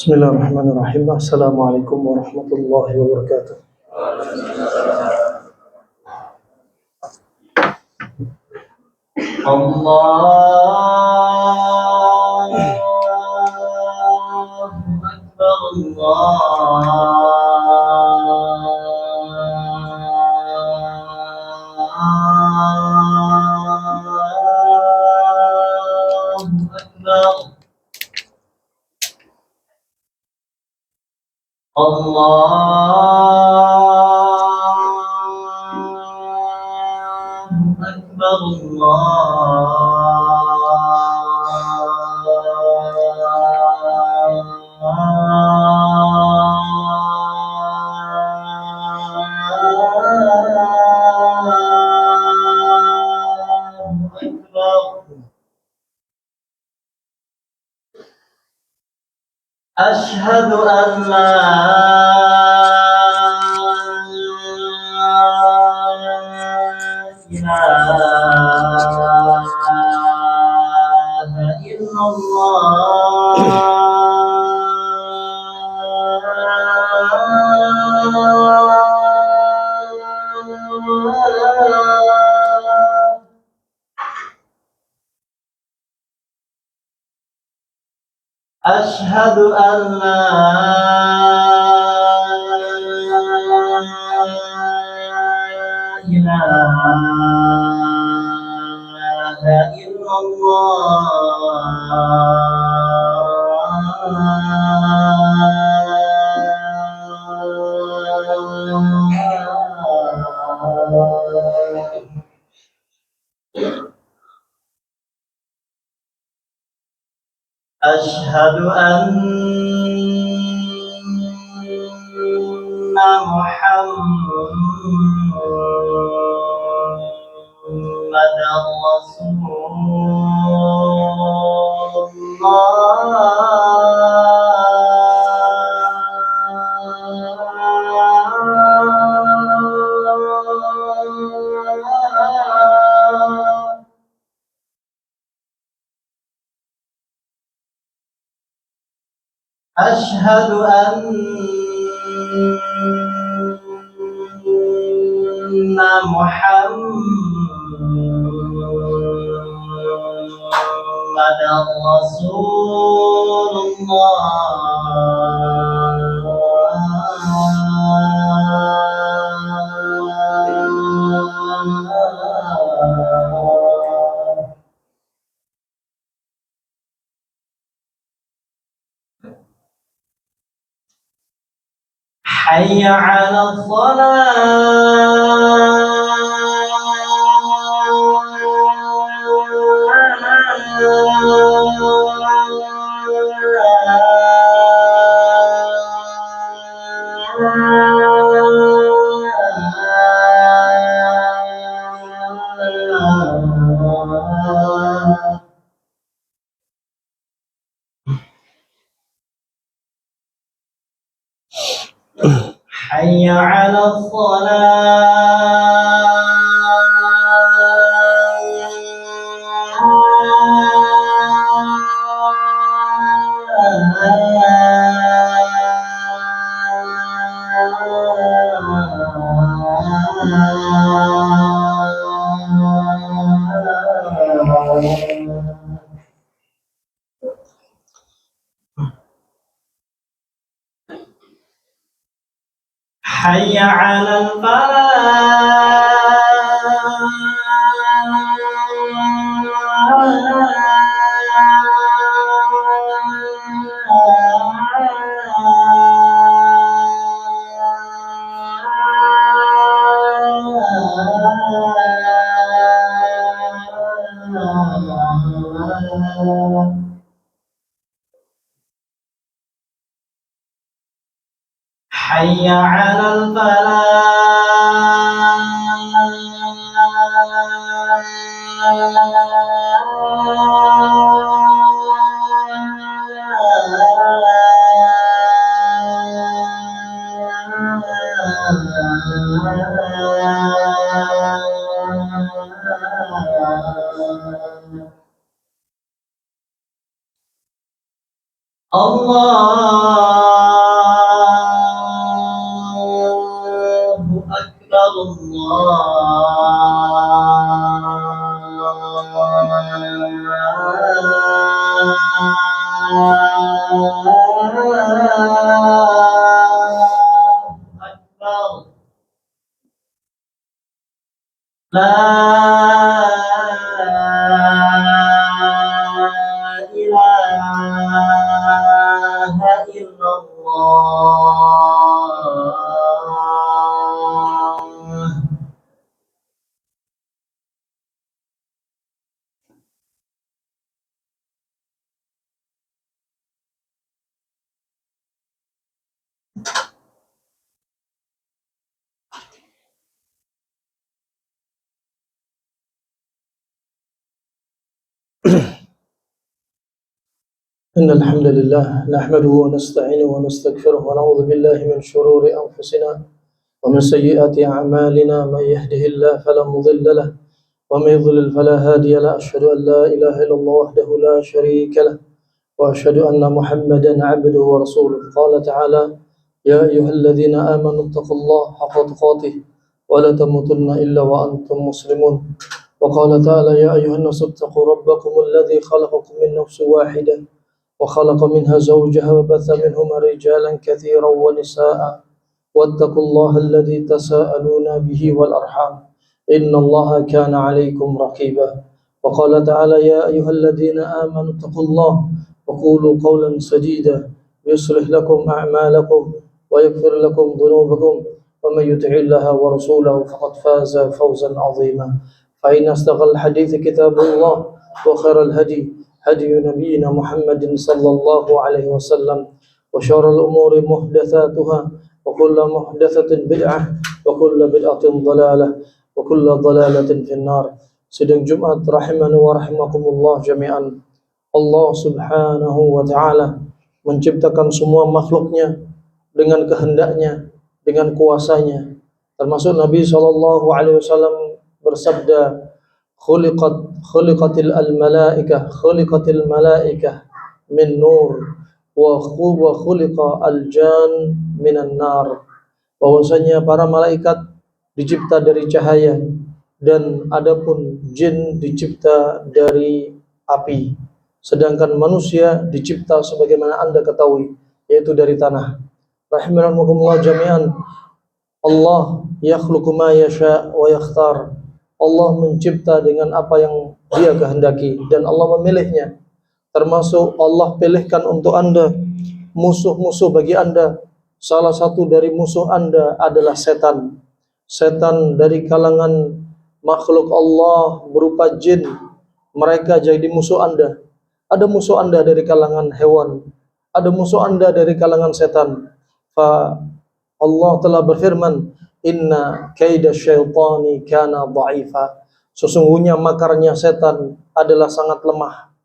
Bismillahirrahmanirrahim. Assalamualaikum warahmatullahi wabarakatuh. Allahu Akbar. Allahu Akbar. أشهد أن لا إله إلا الله. أشهد أن لا إله إلا الله. أشهد أن محمدًا رسول الله. أشهد أن محمدًا رسول الله. حي على الصلاة. حي على الصلاة. حي على الفلاح. حي على الفلاح. الله إلا الله. إن الحمد لله نحمده ونستعينه ونستغفره ونعوذ بالله من شرور أنفسنا ومن سيئات أعمالنا. من يهده الله فلا مضل له ومن يضلل فلا هادي له. أشهد أن لا إله إلا الله وحده لا شريك له وأشهد أن محمدا عبده ورسوله. قال تعالى: يا أيها الذين آمنوا اتقوا الله حق تقاته ولا تموتن إلا وأنتم مسلمون. وقال تعالى: يا أيها الناس اتقوا ربكم الذي خلقكم من نفس واحدة وخلق منها زوجها وبث منهما رجالا كثيرا ونساء واتقوا الله الذي تساءلون به والأرحام إن الله كان عليكم رقيبا. وقال تعالى: يا أيها الذين آمنوا اتقوا الله وقولوا قولا سديدا يصلح لكم أعمالكم ويغفر لكم ذنوبكم ومن يطع الله ورسوله فقد فاز فوزا عظيما. فإن أصدق الحديث كتاب الله وخير الهدي هدي نبينا محمد صلى الله عليه وسلم وشر الأمور محدثاتها وكل محدثة بدعة وكل بدعة ضلالة وكل ضلالة في النار. Sidang Jumat rahimani wa rahimakumullah jami'an. Allah subhanahu wa ta'ala menciptakan semua makhluknya dengan kehendaknya, dengan kuasanya. Termasuk Nabi SAW bersabda, khuliqatil malaikah min nur wa khuliqa al-jan minan nar. Bahwasanya para malaikat dicipta dari cahaya dan adapun jin dicipta dari api. Sedangkan manusia dicipta sebagaimana Anda ketahui, yaitu dari tanah. Rahimakumullah jami'an. Allah yakhluqu ma yasha wa yakhtar. Allah mencipta dengan apa yang Dia kehendaki dan Allah memilihnya. Termasuk Allah pilihkan untuk Anda musuh-musuh bagi Anda. Salah satu dari musuh Anda adalah setan. Setan dari kalangan makhluk Allah berupa jin, mereka jadi musuh Anda. Ada musuh Anda dari kalangan hewan, ada musuh Anda dari kalangan setan. Fa Allah telah berfirman, inna kaida syaitani kana dha'ifa. Sesungguhnya makarnya setan adalah sangat lemah.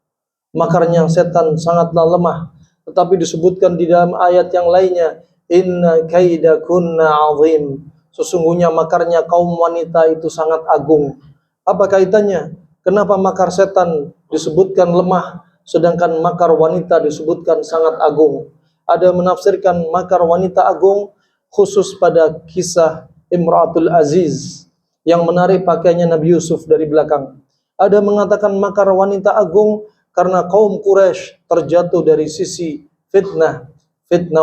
Makarnya setan sangatlah lemah. Tetapi disebutkan di dalam ayat yang lainnya, inna kaida kunna 'azim. Sesungguhnya makarnya kaum wanita itu sangat agung. Apa kaitannya? Kenapa makar setan disebutkan lemah, sedangkan makar wanita disebutkan sangat agung? Ada menafsirkan makar wanita agung khusus pada kisah Imratul Aziz yang menarik pakaiannya Nabi Yusuf dari belakang. Ada mengatakan makar wanita agung karena kaum Quraisy terjatuh dari sisi fitnah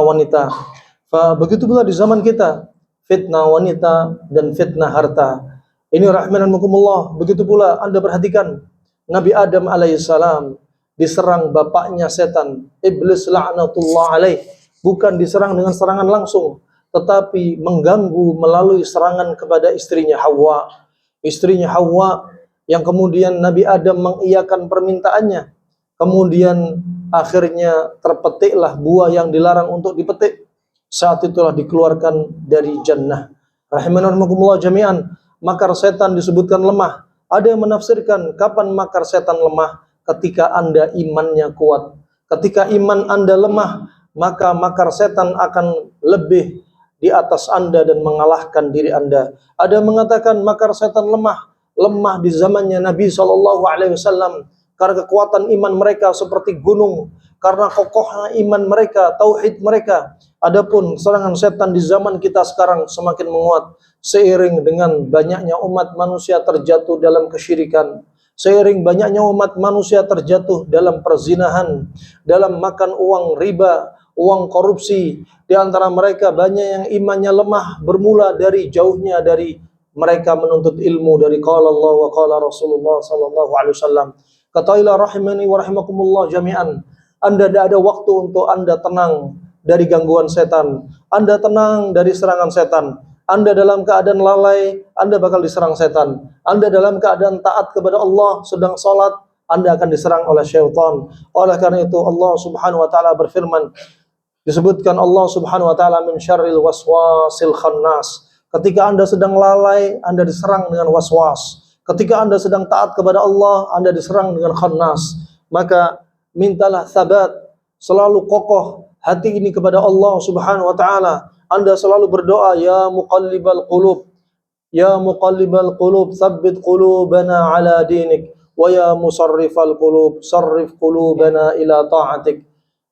wanita. Begitu pula di zaman kita, fitnah wanita dan fitnah harta. Ini rahmanakumullah. Begitu pula Anda perhatikan Nabi Adam alaihissalam diserang bapaknya setan, iblis la'natullah alaih. Bukan diserang dengan serangan langsung, tetapi mengganggu melalui serangan kepada istrinya Hawa. Istrinya Hawa yang kemudian Nabi Adam mengiyakan permintaannya. Kemudian akhirnya terpetiklah buah yang dilarang untuk dipetik. Saat itulah dikeluarkan dari jannah. Rahimanahumullah jami'an. Makar setan disebutkan lemah. Ada yang menafsirkan kapan makar setan lemah? Ketika Anda imannya kuat. Ketika iman Anda lemah, maka makar setan akan lebih di atas Anda dan mengalahkan diri Anda. Ada yang mengatakan makar setan lemah di zamannya Nabi SAW karena kekuatan iman mereka seperti gunung, karena kokohnya iman mereka, tauhid mereka. Adapun serangan setan di zaman kita sekarang semakin menguat seiring dengan banyaknya umat manusia terjatuh dalam kesyirikan, seiring banyaknya umat manusia terjatuh dalam perzinahan, dalam makan uang riba, uang korupsi. Di antara mereka banyak yang imannya lemah bermula dari jauhnya dari mereka menuntut ilmu dari qala Allah wa qala Rasulullah sallallahu alaihi wasallam. Katakanlah rahimani wa rahimakumullah jami'an. Anda tidak ada waktu untuk Anda tenang dari gangguan setan. Anda tenang dari serangan setan. Anda dalam keadaan lalai, Anda bakal diserang setan. Anda dalam keadaan taat kepada Allah, sedang sholat, Anda akan diserang oleh syaitan. Oleh karena itu Allah Subhanahu wa taala berfirman, disebutkan Allah Subhanahu wa taala min syarril waswasil khannas. Ketika Anda sedang lalai, Anda diserang dengan waswas. Ketika Anda sedang taat kepada Allah, Anda diserang dengan khannas. Maka mintalah sabat, selalu kokoh hati ini kepada Allah Subhanahu wa taala. Anda selalu berdoa, ya muqallibal qulub, ya muqallibal qulub, tsabbit qulubana ala dinik, wa ya musarrifal qulub, sarrif qulubana ila ta'atik.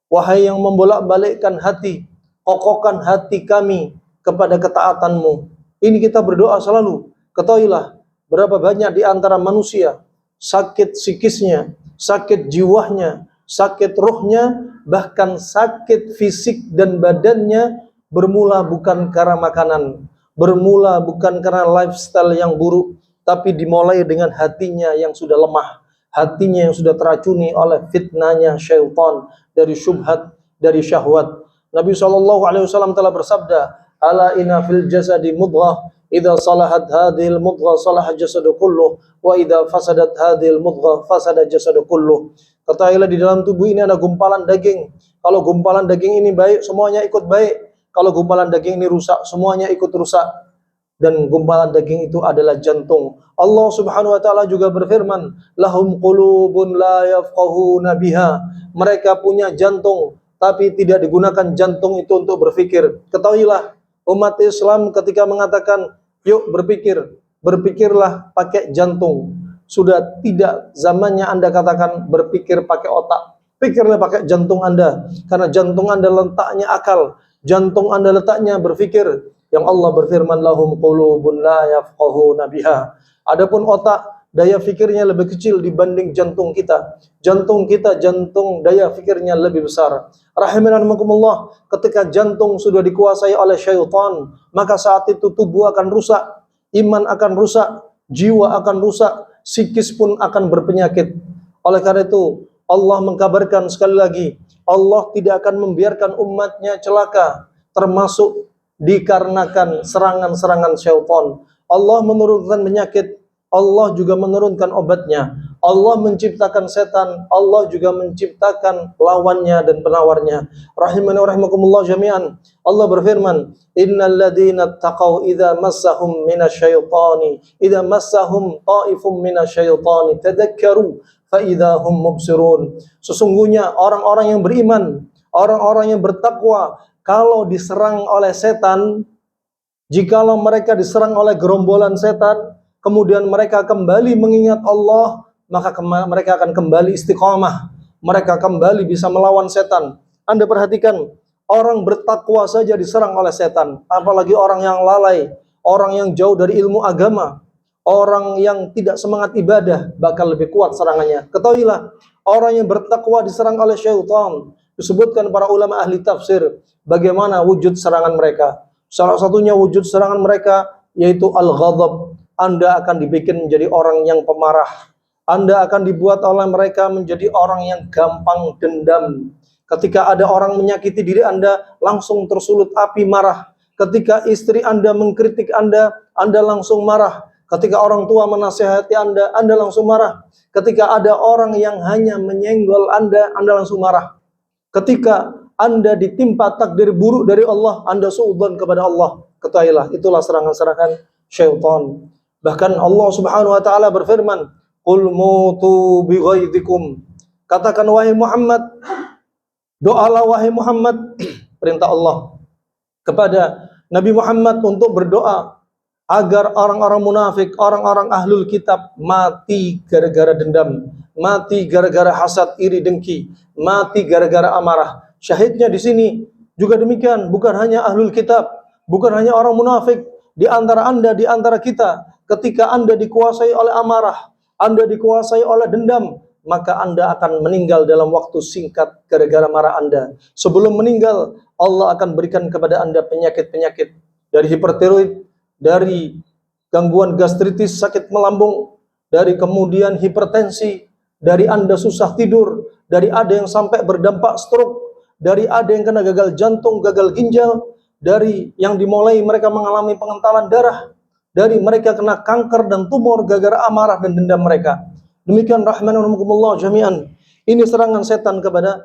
Wahai yang membolak-balikkan hati, kokohkan hati kami kepada ketaatanmu. Ini kita berdoa selalu. Ketahuilah, berapa banyak di antara manusia sakit psikisnya, sakit jiwanya, sakit ruhnya, bahkan sakit fisik dan badannya bermula bukan karena makanan, bermula bukan karena lifestyle yang buruk, tapi dimulai dengan hatinya yang sudah lemah, hatinya yang sudah teracuni oleh fitnahnya syaitan, dari syubhat, dari syahwat. Nabi SAW telah bersabda, ala inna fil jasadi mudghah, idza salahat hadhil mudghah salaha jasadu kulluh, wa idza fasadat hadhil mudghah fasada jasadu kulluh. Ketahuilah di dalam tubuh ini ada gumpalan daging. Kalau gumpalan daging ini baik, semuanya ikut baik. Kalau gumpalan daging ini rusak, semuanya ikut rusak. Dan gumpalan daging itu adalah jantung. Allah Subhanahu wa taala juga berfirman, lahum qulubun la yafqahuna biha. Mereka punya jantung, tapi tidak digunakan jantung itu untuk berpikir. Ketahuilah, umat Islam ketika mengatakan, yuk berpikir, berpikirlah pakai jantung. Sudah tidak zamannya Anda katakan berpikir pakai otak. Pikirlah pakai jantung Anda, karena jantung Anda letaknya akal, jantung Anda letaknya berpikir. Yang Allah berfirman, lahum qulubun la yafqahuna biha. Adapun otak, daya fikirnya lebih kecil dibanding jantung kita. Jantung kita, jantung daya fikirnya lebih besar. Rahimankumullah, ketika jantung sudah dikuasai oleh syaitan, maka saat itu tubuh akan rusak, iman akan rusak, jiwa akan rusak, psikis pun akan berpenyakit. Oleh karena itu, Allah mengkabarkan sekali lagi, Allah tidak akan membiarkan umatnya celaka, termasuk dikarenakan serangan-serangan syaitan. Allah menurunkan penyakit, Allah juga menurunkan obatnya. Allah menciptakan setan, Allah juga menciptakan lawannya dan penawarnya. Rahimani wa rahimakumullah jami'an. Allah berfirman, innal ladzina taqaw idza massahum minasyaitani idza massahum ta'ifum minasyaitani tadakkaru fa idza hum mubsirun. Sesungguhnya orang-orang yang beriman, orang-orang yang bertakwa, kalau diserang oleh setan, jikalau mereka diserang oleh gerombolan setan, kemudian mereka kembali mengingat Allah, maka mereka akan kembali istiqamah. Mereka kembali bisa melawan setan. Anda perhatikan, orang bertakwa saja diserang oleh setan, apalagi orang yang lalai, orang yang jauh dari ilmu agama, orang yang tidak semangat ibadah, bakal lebih kuat serangannya. Ketahuilah, orang yang bertakwa diserang oleh syaitan. Disebutkan para ulama ahli tafsir, bagaimana wujud serangan mereka. Salah satunya wujud serangan mereka yaitu al-ghadab. Anda akan dibikin menjadi orang yang pemarah. Anda akan dibuat oleh mereka menjadi orang yang gampang dendam. Ketika ada orang menyakiti diri Anda, langsung tersulut api marah. Ketika istri Anda mengkritik Anda langsung marah. Ketika orang tua menasihati Anda langsung marah. Ketika ada orang yang hanya menyenggol Anda langsung marah. Ketika Anda ditimpa takdir buruk dari Allah, Anda suudzon kepada Allah. Ketahuilah, itulah serangan-serangan syaitan. Bahkan Allah Subhanahu wa taala berfirman, qul mutu bi ghaidikum. Katakan wahai Muhammad, doalah wahai Muhammad, perintah Allah kepada Nabi Muhammad untuk berdoa agar orang-orang munafik, orang-orang ahlul kitab mati gara-gara dendam, mati gara-gara hasad, iri, dengki, mati gara-gara amarah. Syahidnya di sini juga demikian, bukan hanya ahlul kitab, bukan hanya orang munafik, di antara Anda, di antara kita, ketika Anda dikuasai oleh amarah, Anda dikuasai oleh dendam, maka Anda akan meninggal dalam waktu singkat gara-gara marah Anda. Sebelum meninggal, Allah akan berikan kepada Anda penyakit-penyakit dari hipertiroid, dari gangguan gastritis, sakit melambung, dari kemudian hipertensi, dari Anda susah tidur, dari ada yang sampai berdampak stroke, dari ada yang kena gagal jantung, gagal ginjal, dari yang dimulai mereka mengalami pengentalan darah, dari mereka kena kanker dan tumor gara-gara amarah dan dendam mereka. Demikian rahmanahumullah jami'an. Ini serangan setan kepada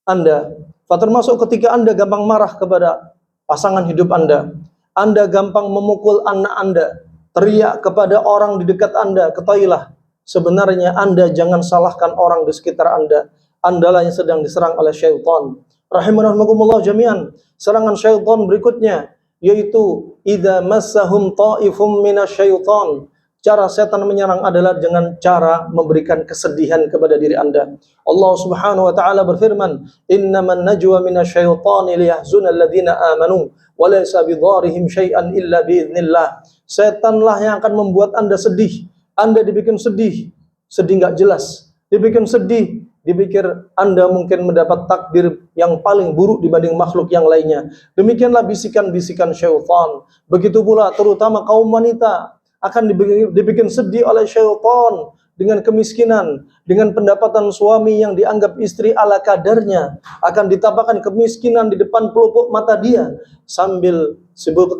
Anda. Termasuk ketika Anda gampang marah kepada pasangan hidup Anda gampang memukul anak Anda, teriak kepada orang di dekat Anda, ketahuilah, sebenarnya Anda jangan salahkan orang di sekitar Anda. Andalah yang sedang diserang oleh syaitan. Rahimahumullah jami'an. Serangan syaitan berikutnya, yaitu idza massahum ta'ifum minasyaitan. Cara setan menyerang adalah dengan cara memberikan kesedihan kepada diri Anda. Allah Subhanahu wa taala berfirman, "Innaman najwa minasyaitani liyahzuna alladziina aamanu wa laysa bidharihim syai'an illa biidznillah." Setanlah yang akan membuat Anda sedih. Anda dibikin sedih, sedih enggak jelas. Dibikin sedih, dipikir Anda mungkin mendapat takdir yang paling buruk dibanding makhluk yang lainnya. Demikianlah bisikan-bisikan syaitan. Begitu pula terutama kaum wanita akan dibikin sedih oleh syaitan dengan kemiskinan, dengan pendapatan suami yang dianggap istri ala kadarnya, akan ditampakkan kemiskinan di depan pelupuk mata dia, sambil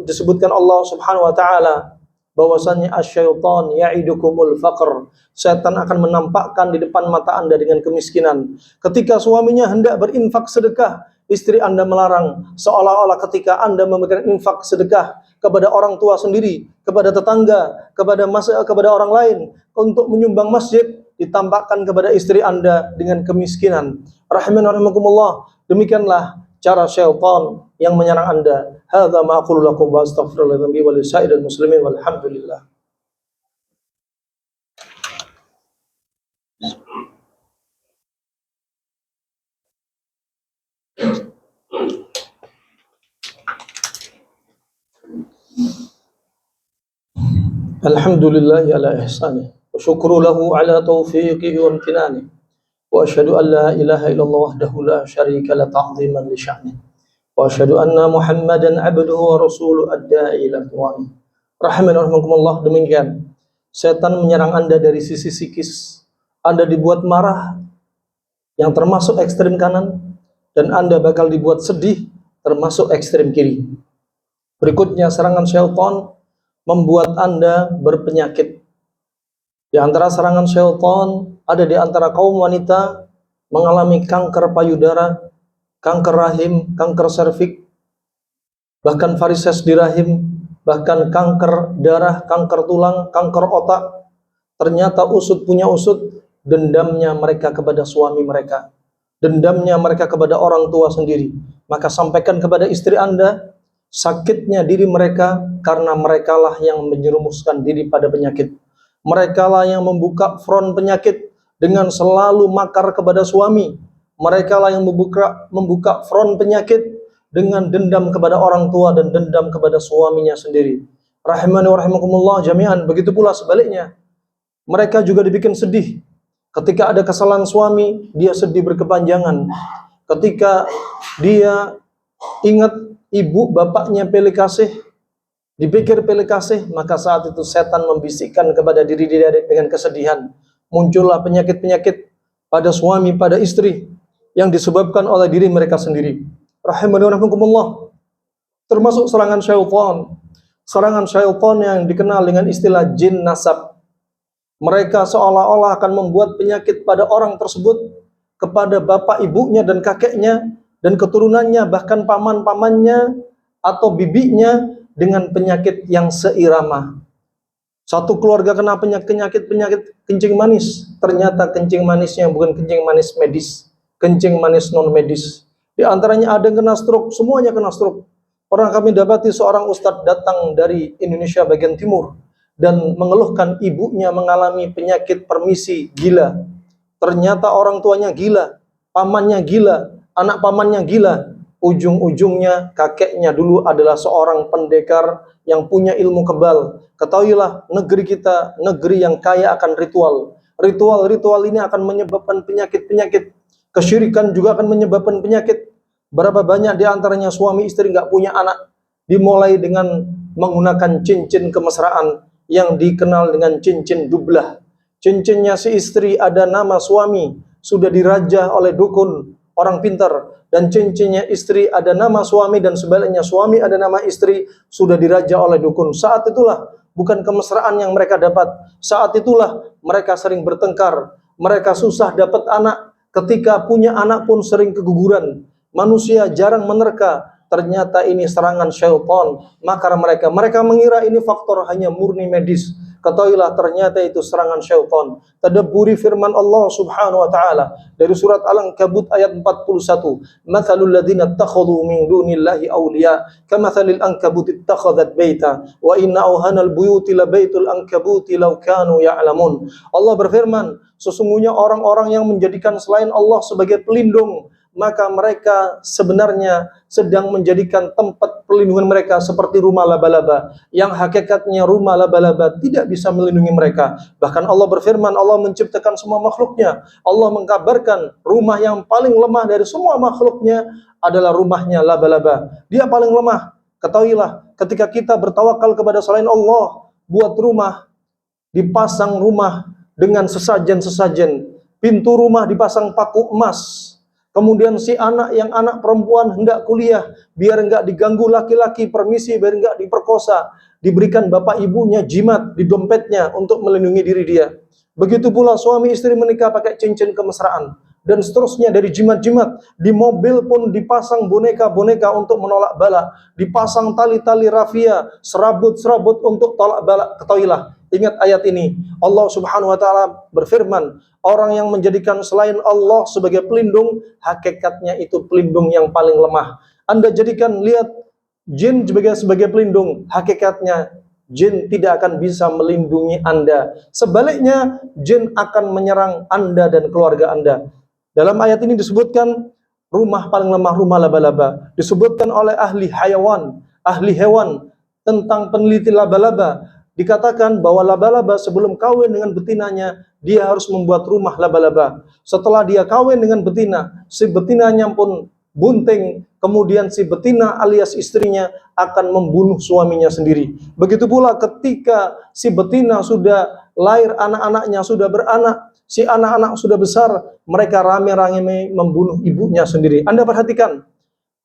disebutkan Allah Subhanahu wa taala bahwasanya asyaitan ya'idukumul faqr. Setan akan menampakkan di depan mata Anda dengan kemiskinan. Ketika suaminya hendak berinfak sedekah, istri Anda melarang, seolah-olah ketika Anda memberikan infak sedekah kepada orang tua sendiri, kepada tetangga, kepada orang lain untuk menyumbang masjid, ditampakkan kepada istri Anda dengan kemiskinan. Rahimanallah. Demikianlah cara syaitan yang menyerang Anda. Hadza ma aqulu lakum wa astaghfirullaha li wa li sa'iril muslimin walhamdulillah. Alhamdulillahi ala ihsanih wa syukru lahu ala taufiqihi wa imtinanihi wa asyhadu an la ilaha illallah wahdahu la syarika la ta'ziman li sya'nih wa asyhadu anna Muhammadan abduhu wa rasuluhu ad-da'i ila ridwani. Rahimanallah. Demikian setan menyerang Anda dari sisi psikis. Anda dibuat marah yang termasuk ekstrem kanan, dan Anda bakal dibuat sedih termasuk ekstrem kiri. Berikutnya serangan syaitan membuat Anda berpenyakit. Di antara serangan syaitan ada di antara kaum wanita mengalami kanker payudara, kanker rahim, kanker serviks, bahkan varises di rahim, bahkan kanker darah, kanker tulang, kanker otak. Ternyata usut punya usut, dendamnya mereka kepada suami mereka, dendamnya mereka kepada orang tua sendiri. Maka sampaikan kepada istri Anda sakitnya diri mereka karena merekalah yang menjerumuskan diri pada penyakit. Merekalah yang membuka front penyakit dengan selalu makar kepada suami. Merekalah yang membuka front penyakit dengan dendam kepada orang tua dan dendam kepada suaminya sendiri. Rahimani wa rahimakumullah jami'an. Begitu pula sebaliknya. Mereka juga dibikin sedih. Ketika ada kesalahan suami, dia sedih berkepanjangan. Ketika dia ingat ibu bapaknya pilih kasih, dipikir pilih kasih, maka saat itu setan membisikkan kepada diri dia dengan kesedihan. Muncullah penyakit-penyakit pada suami, pada istri yang disebabkan oleh diri mereka sendiri. Rahimahumullah. Termasuk serangan syaitan. Serangan syaitan yang dikenal dengan istilah jin nasab. Mereka seolah-olah akan membuat penyakit pada orang tersebut, kepada bapak ibunya dan kakeknya dan keturunannya, bahkan paman-pamannya atau bibinya, dengan penyakit yang seirama. Satu keluarga kena penyakit kencing manis, ternyata kencing manisnya bukan kencing manis medis, kencing manis non medis. Di antaranya ada yang kena stroke, semuanya kena stroke. Pernah kami dapati seorang ustadz datang dari Indonesia bagian timur dan mengeluhkan ibunya mengalami penyakit permisi gila. Ternyata orang tuanya gila, pamannya gila, anak pamannya gila. Ujung-ujungnya kakeknya dulu adalah seorang pendekar yang punya ilmu kebal. Ketahuilah, negeri kita negeri yang kaya akan ritual. Ritual-ritual ini akan menyebabkan penyakit-penyakit. Kesyirikan juga akan menyebabkan penyakit. Berapa banyak di antaranya suami istri nggak punya anak, dimulai dengan menggunakan cincin kemesraan yang dikenal dengan cincin dublah. cincinnya si istri ada nama suami, sudah dirajah oleh dukun, orang pintar, dan cincinnya istri ada nama suami dan sebaliknya suami ada nama istri, sudah dirajah oleh dukun. Saat itulah bukan kemesraan yang mereka dapat. Saat itulah mereka sering bertengkar, mereka susah dapat anak, ketika punya anak pun sering keguguran. Manusia jarang menerka, ternyata ini serangan syaitan. Maka mereka mengira ini faktor hanya murni medis. Ketahuilah ternyata itu serangan syaitan. Tadabburi firman Allah Subhanahu wa taala dari surat Al-Ankabut ayat 41. Matsalul ladzina ittakhadhu min dunillahi awliya kamatsalil ankabuti ittakhadhat baita wa inna awhanal buyuti labaitul ankabuti law kanu ya'lamun. Allah berfirman, sesungguhnya orang-orang yang menjadikan selain Allah sebagai pelindung, maka mereka sebenarnya sedang menjadikan tempat perlindungan mereka seperti rumah laba-laba, yang hakikatnya rumah laba-laba tidak bisa melindungi mereka. Bahkan Allah berfirman, Allah menciptakan semua makhluknya. Allah mengkabarkan rumah yang paling lemah dari semua makhluknya adalah rumahnya laba-laba. Dia paling lemah. Ketahuilah, ketika kita bertawakal kepada selain Allah, buat rumah, dipasang rumah dengan sesajen-sesajen, pintu rumah dipasang paku emas. Kemudian si anak yang anak perempuan hendak kuliah, biar enggak diganggu laki-laki, permisi, biar enggak diperkosa, diberikan bapak ibunya jimat di dompetnya untuk melindungi diri dia. Begitu pula suami istri menikah pakai cincin kemesraan, dan seterusnya dari jimat-jimat. Di mobil pun dipasang boneka-boneka untuk menolak bala, dipasang tali-tali rafia, serabut-serabut untuk tolak bala. Ketahuilah, ingat ayat ini, Allah Subhanahu wa taala berfirman, orang yang menjadikan selain Allah sebagai pelindung, hakikatnya itu pelindung yang paling lemah. Anda jadikan, lihat jin sebagai pelindung, hakikatnya jin tidak akan bisa melindungi Anda. Sebaliknya, jin akan menyerang Anda dan keluarga Anda. Dalam ayat ini disebutkan rumah paling lemah rumah laba-laba. Disebutkan oleh ahli hewan tentang peneliti laba-laba. Dikatakan bahwa laba-laba sebelum kawin dengan betinanya, dia harus membuat rumah laba-laba. Setelah dia kawin dengan betina, si betinanya pun bunting, kemudian si betina alias istrinya akan membunuh suaminya sendiri. Begitu pula ketika si betina sudah lahir, anak-anaknya sudah beranak, si anak-anak sudah besar, mereka rame-rame membunuh ibunya sendiri. Anda perhatikan,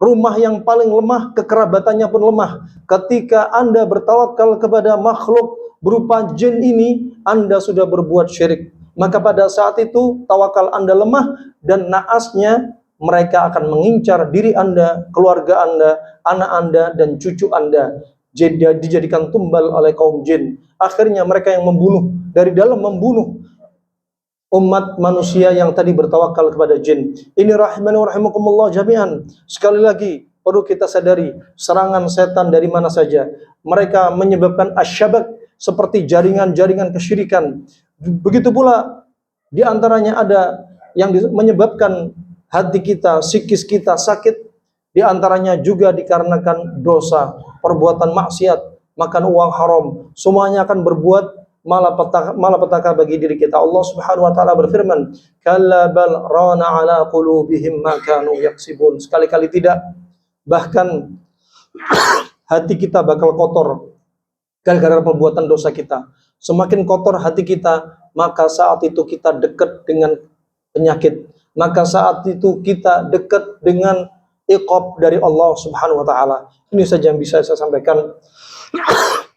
rumah yang paling lemah, kekerabatannya pun lemah. Ketika Anda bertawakal kepada makhluk berupa jin ini, Anda sudah berbuat syirik. Maka pada saat itu tawakal Anda lemah, dan naasnya mereka akan mengincar diri Anda, keluarga Anda, anak Anda, dan cucu Anda. Jadi dijadikan tumbal oleh kaum jin. Akhirnya mereka yang membunuh, dari dalam membunuh umat manusia yang tadi bertawakal kepada jin. Ini rahimani wa rahimakumullah jami'an. Sekali lagi perlu kita sadari, serangan setan dari mana saja. Mereka menyebabkan asyabak, seperti jaringan-jaringan kesyirikan. Begitu pula di antaranya ada yang menyebabkan hati kita, psikis kita sakit. Di antaranya juga dikarenakan dosa, perbuatan maksiat, makan uang haram. Semuanya akan berbuat malapetaka bagi diri kita. Allah Subhanahu wa taala berfirman, "Kalla bal rana ala qulubihim ma kanu yaksibun." Sekali-kali tidak, bahkan hati kita bakal kotor gara-gara perbuatan dosa kita. Semakin kotor hati kita, maka saat itu kita dekat dengan penyakit. Maka saat itu kita dekat dengan iqab dari Allah Subhanahu wa taala. Ini saja yang bisa saya sampaikan.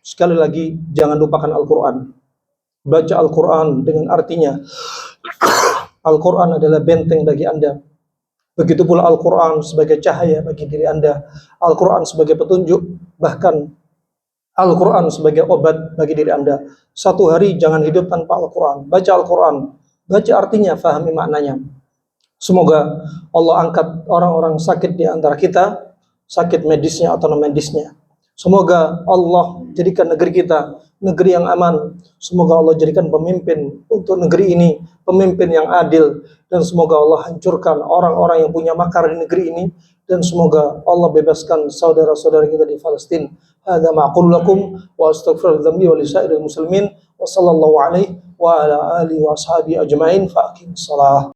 Sekali lagi, jangan lupakan Al-Quran. Baca Al-Quran dengan artinya. Al-Quran adalah benteng bagi Anda. Begitu pula Al-Quran sebagai cahaya bagi diri Anda. Al-Quran sebagai petunjuk. Bahkan Al-Quran sebagai obat bagi diri Anda. Satu hari jangan hidup tanpa Al-Quran. Baca Al-Quran. Baca artinya, fahami maknanya. Semoga Allah angkat orang-orang sakit di antara kita, sakit medisnya atau non-medisnya. Semoga Allah jadikan negeri kita negeri yang aman. Semoga Allah jadikan pemimpin untuk negeri ini pemimpin yang adil, dan semoga Allah hancurkan orang-orang yang punya makar di negeri ini, dan semoga Allah bebaskan saudara-saudara kita di Palestina. Hadza ma aqulu lakum wa astaghfiru dzambi wa lisairil muslimin wa sallallahu alaihi wa ala alihi wa ashabihi ajmain. Fa aqimus shalah.